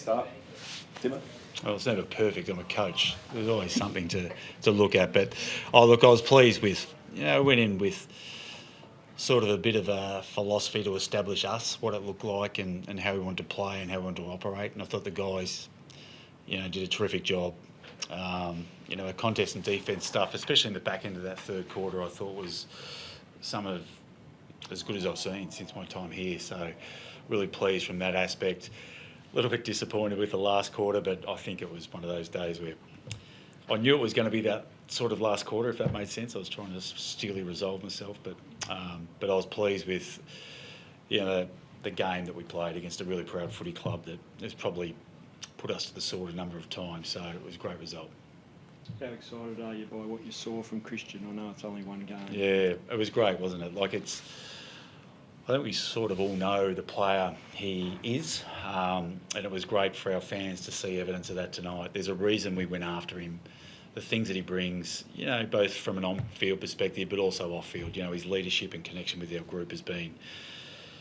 Next up, Dimmer. Well, it's never perfect. I'm a coach. There's always something to look at. But, I was pleased with, went in with sort of a bit of a philosophy to establish us, what it looked like and how we wanted to play and how we wanted to operate. And I thought the guys, did a terrific job. A contest and defence stuff, especially in the back end of that third quarter, I thought was some of as good as I've seen since my time here. So really pleased from that aspect. A little bit disappointed with the last quarter, but I think it was one of those days where I knew it was going to be that sort of last quarter, if that made sense. I was trying to steely resolve myself, but I was pleased with the game that we played against a really proud footy club that has probably put us to the sword a number of times. So it was a great result. How excited are you by what you saw from Christian? I know it's only one game. Yeah, it was great, wasn't it? I think we sort of all know the player he is, and it was great for our fans to see evidence of that tonight. There's a reason we went after him. The things that he brings, both from an on-field perspective, but also off-field. His leadership and connection with our group has been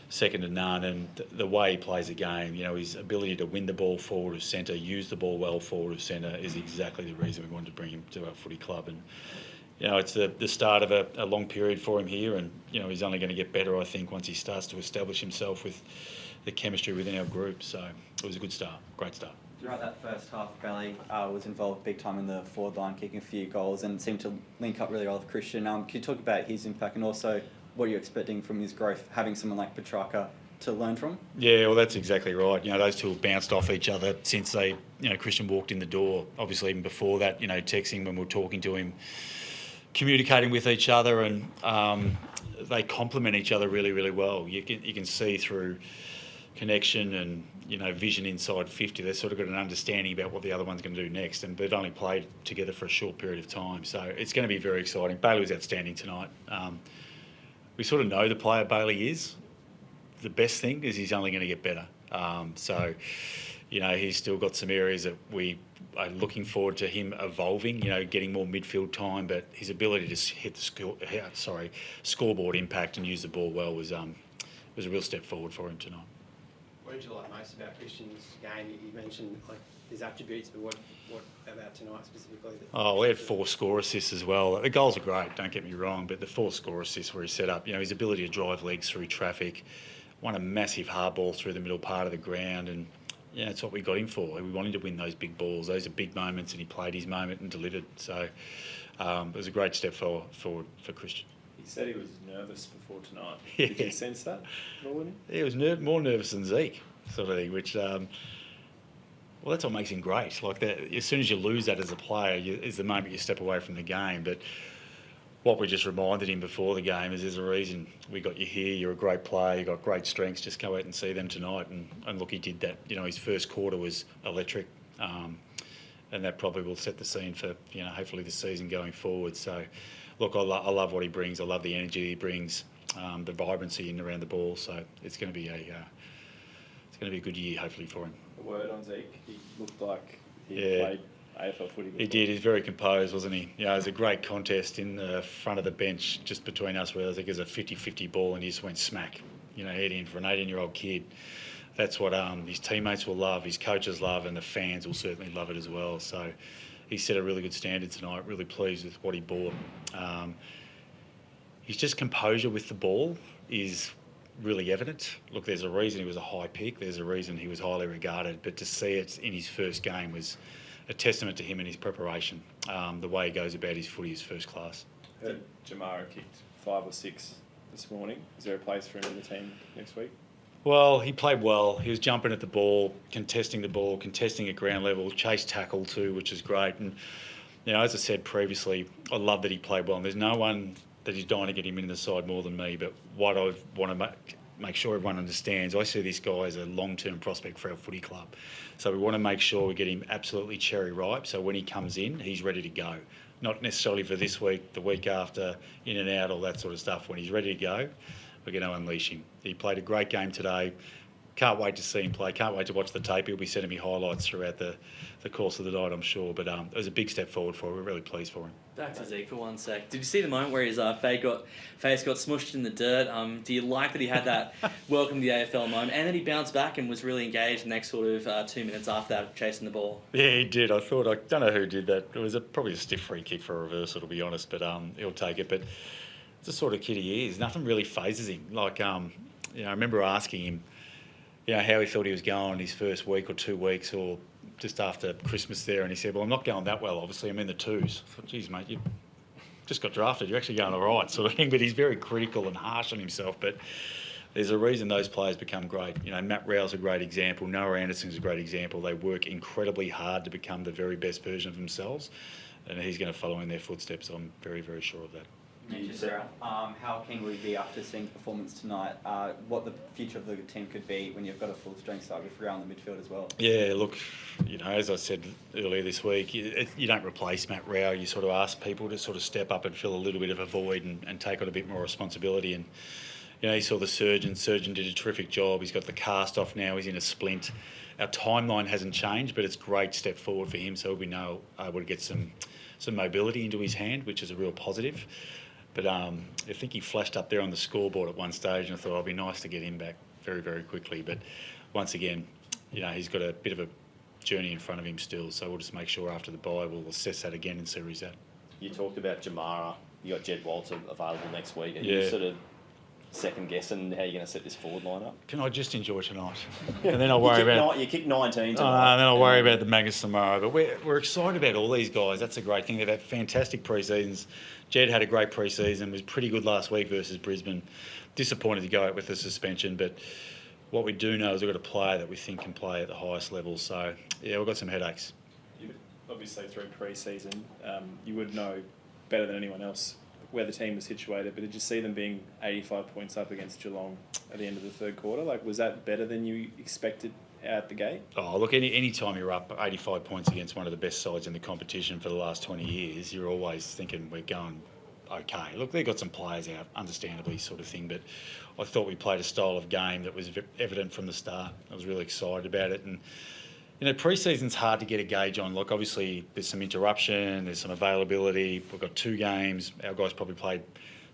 second to none, and the way he plays the game, his ability to win the ball forward of centre, use the ball well forward of centre is exactly the reason we wanted to bring him to our footy club. And it's the start of a long period for him here, and he's only going to get better, I think, once he starts to establish himself with the chemistry within our group. So it was a good start, great start. Throughout that first half, Bailey was involved big time in the forward line, kicking a few goals, and seemed to link up really well with Christian. Can you talk about his impact and also what you're expecting from his growth, having someone like Petracca to learn from? Yeah, well, that's exactly right. Those two have bounced off each other since Christian walked in the door. Obviously, even before that, texting when we were talking to him, communicating with each other, and they complement each other really, really well. You can see through connection and vision inside 50. They've sort of got an understanding about what the other one's going to do next, and they've only played together for a short period of time, so it's going to be very exciting. Bailey was outstanding tonight. We sort of know the player Bailey is. The best thing is he's only going to get better. He's still got some areas that we are looking forward to him evolving, getting more midfield time, but his ability to hit the scoreboard impact and use the ball well was a real step forward for him tonight. What did you like most about Christian's game? You mentioned his attributes, but what about tonight specifically? We had 4 score assists as well. The goals are great, don't get me wrong, but the 4 score assists where he set up, his ability to drive legs through traffic, won a massive hard ball through the middle part of the ground, and that's what we got him for. We wanted to win those big balls. Those are big moments, and he played his moment and delivered. So it was a great step forward for Christian. He said he was nervous before tonight. Yeah. Did you sense that? He was more nervous than Zeke, sort of thing, which, that's what makes him great. Like that, as soon as you lose that as a player, is the moment you step away from the game. But what we just reminded him before the game is there's a reason we got you here. You're a great player. You've got great strengths. Just go out and see them tonight. And look, he did that. His first quarter was electric. And that probably will set the scene for, hopefully the season going forward. So, look, I love what he brings. I love the energy he brings, the vibrancy in around the ball. So it's going to be a good year, hopefully, for him. A word on Zeke. He looked like he played AFL footy before. He did. He's very composed, wasn't he? It was a great contest in the front of the bench just between us where I think it was a 50-50 ball and he just went smack, head in for an 18-year-old kid. That's what his teammates will love, his coaches love, and the fans will certainly love it as well. So he set a really good standard tonight, really pleased with what he brought. His just composure with the ball is really evident. Look, there's a reason he was a high pick. There's a reason he was highly regarded. But to see it in his first game was a testament to him and his preparation. The way he goes about his footy is first class. Heard Jamar kicked 5 or 6 this morning. Is there a place for him in the team next week? Well, he played well. He was jumping at the ball, contesting at ground level, chase tackle too, which is great. And, as I said previously, I love that he played well. And there's no one that is dying to get him in the side more than me. But what I want to make sure everyone understands, I see this guy as a long-term prospect for our footy club. So we want to make sure we get him absolutely cherry ripe. So when he comes in, he's ready to go. Not necessarily for this week, the week after, in and out, all that sort of stuff. When he's ready to go, we're going to unleash him. He played a great game today, can't wait to see him play. Can't wait to watch the tape. He'll be sending me highlights throughout the course of the night, I'm sure. But it was a big step forward for him. We're really pleased for him. Back to Zeke for 1 sec. Did you see the moment where his face got smushed in the dirt? Do you like that he had that welcome to the AFL moment, and then he bounced back and was really engaged the next sort of 2 minutes after that, chasing the ball? Yeah, he did. I don't know who did that. It was probably a stiff free kick for a reversal, to be honest, but he'll take it. But it's the sort of kid he is. Nothing really phases him. Like, I remember asking him, how he thought he was going his first week or 2 weeks or just after Christmas there, and he said, well, I'm not going that well, obviously. I'm in the twos. I thought, geez, mate, you just got drafted. You're actually going all right, sort of thing. But he's very critical and harsh on himself. But there's a reason those players become great. Matt Rowell's a great example. Noah Anderson's a great example. They work incredibly hard to become the very best version of themselves, and he's going to follow in their footsteps. I'm very, very sure of that. Thank you, Sarah. How keen will you be after seeing the performance tonight? What the future of the team could be when you've got a full strength side with Rowell in the midfield as well? Yeah, look, as I said earlier this week, you don't replace Matt Rowell. You sort of ask people to sort of step up and fill a little bit of a void and take on a bit more responsibility. And he saw the surgeon. Surgeon did a terrific job. He's got the cast off now. He's in a splint. Our timeline hasn't changed, but it's a great step forward for him. So we'll be able to get some mobility into his hand, which is a real positive. But I think he flashed up there on the scoreboard at one stage, and I thought it'd be nice to get him back very, very quickly. But once again, he's got a bit of a journey in front of him still. So we'll just make sure after the bye we'll assess that again and see where he's at. You talked about Jamar. You got Jed Walter available next week. Are Yeah. you sort of second guessing how you're going to set this forward line up? Can I just enjoy tonight? And then I'll worry about You kicked 19 and tonight. then I'll worry about the Magnus tomorrow. But we're excited about all these guys. That's a great thing. They've had fantastic pre-seasons. Jed had a great pre-season, was pretty good last week versus Brisbane. Disappointed to go out with the suspension, but what we do know is we've got a player that we think can play at the highest level. So, yeah, we've got some headaches. Obviously, through pre-season, you would know better than anyone else where the team was situated, but did you see them being 85 points up against Geelong at the end of the third quarter? Like, was that better than you expected out the gate? Oh, look, any time you're up 85 points against one of the best sides in the competition for the last 20 years, you're always thinking we're going okay. Look, they've got some players out, understandably, sort of thing, but I thought we played a style of game that was evident from the start. I was really excited about it, and pre-season's hard to get a gauge on. Look, obviously, there's some interruption, there's some availability. We've got 2 games. Our guys probably played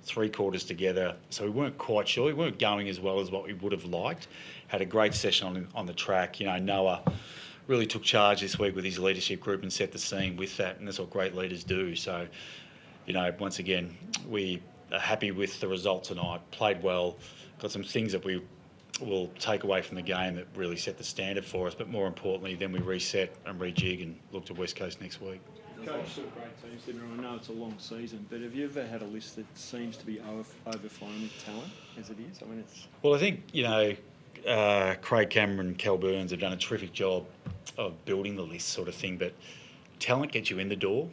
3 quarters together, so we weren't quite sure. We weren't going as well as what we would have liked. Had a great session on the track. Noah really took charge this week with his leadership group and set the scene with that, and that's what great leaders do. So, once again, we are happy with the result tonight. Played well. Got some things that we will take away from the game that really set the standard for us, but more importantly, then we reset and rejig and look to West Coast next week. Coach, still great teams, Stephen. I know it's a long season, but have you ever had a list that seems to be overflowing with talent as it is? I mean, it's... Well, I think, Craig Cameron and Kel Burns have done a terrific job of building the list sort of thing, but talent gets you in the door,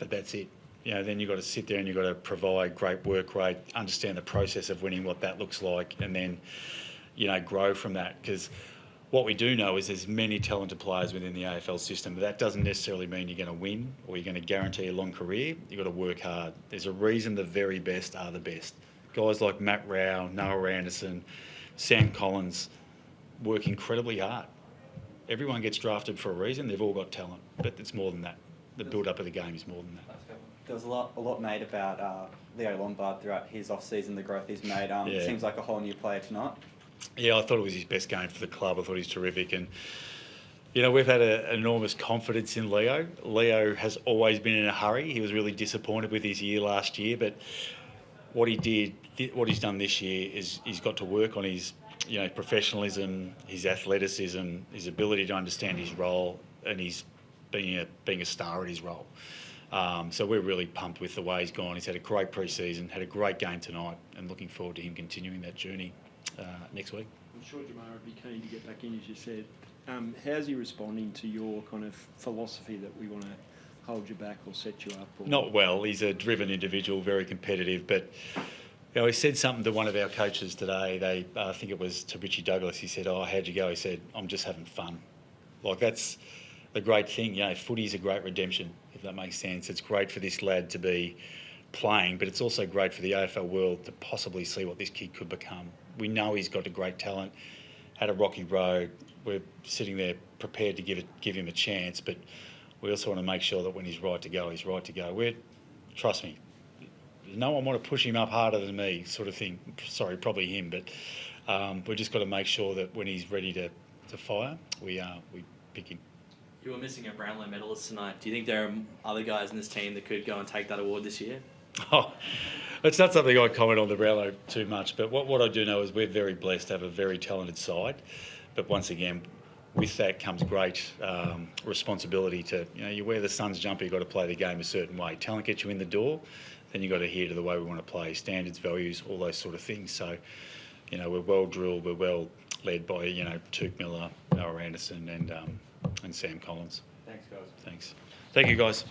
but that's it. Then you've got to sit there and you've got to provide great work rate, understand the process of winning, what that looks like, and then, grow from that. Because what we do know is there's many talented players within the AFL system, but that doesn't necessarily mean you're going to win or you're going to guarantee a long career. You've got to work hard. There's a reason the very best are the best. Guys like Matt Rowell, Noah Anderson, Sam Collins work incredibly hard. Everyone gets drafted for a reason. They've all got talent, but it's more than that. The build-up of the game is more than that. There was a lot made about Leo Lombard throughout his off-season, the growth he's made. Yeah. Seems like a whole new player tonight. Yeah, I thought it was his best game for the club. I thought he's terrific. And, we've had an enormous confidence in Leo. Leo has always been in a hurry. He was really disappointed with his year last year. But what he's done this year is he's got to work on his, professionalism, his athleticism, his ability to understand his role, and he's being a star at his role. So we're really pumped with the way he's gone. He's had a great pre-season, had a great game tonight, and looking forward to him continuing that journey next week. I'm sure Jamar would be keen to get back in, as you said. How's he responding to your kind of philosophy that we want to hold you back or set you up? Or... Not well. He's a driven individual, very competitive, but he said something to one of our coaches today. I think it was to Richie Douglas. He said, "Oh, how'd you go?" He said, "I'm just having fun." Like, that's the great thing. Footy's a great redemption, if that makes sense. It's great for this lad to be playing, but it's also great for the AFL world to possibly see what this kid could become. We know he's got a great talent. had a rocky road. We're sitting there prepared to give him a chance, but we also want to make sure that when he's right to go, he's right to go. Trust me, no one want to push him up harder than me, sort of thing. Sorry, probably him, but we've just got to make sure that when he's ready to fire, we pick him. You were missing a Brownlow medalist tonight. Do you think there are other guys in this team that could go and take that award this year? Oh, it's not something I comment on the Brownlow too much, but what I do know is we're very blessed to have a very talented side. But once again, with that comes great responsibility to, you wear the Suns jumper, you've got to play the game a certain way. Talent gets you in the door, then you've got to adhere to the way we want to play, standards, values, all those sort of things. So, we're well drilled, we're well led by, Tuke Miller, Noah Anderson and Sam Collins. Thanks, guys. Thanks. Thank you, guys.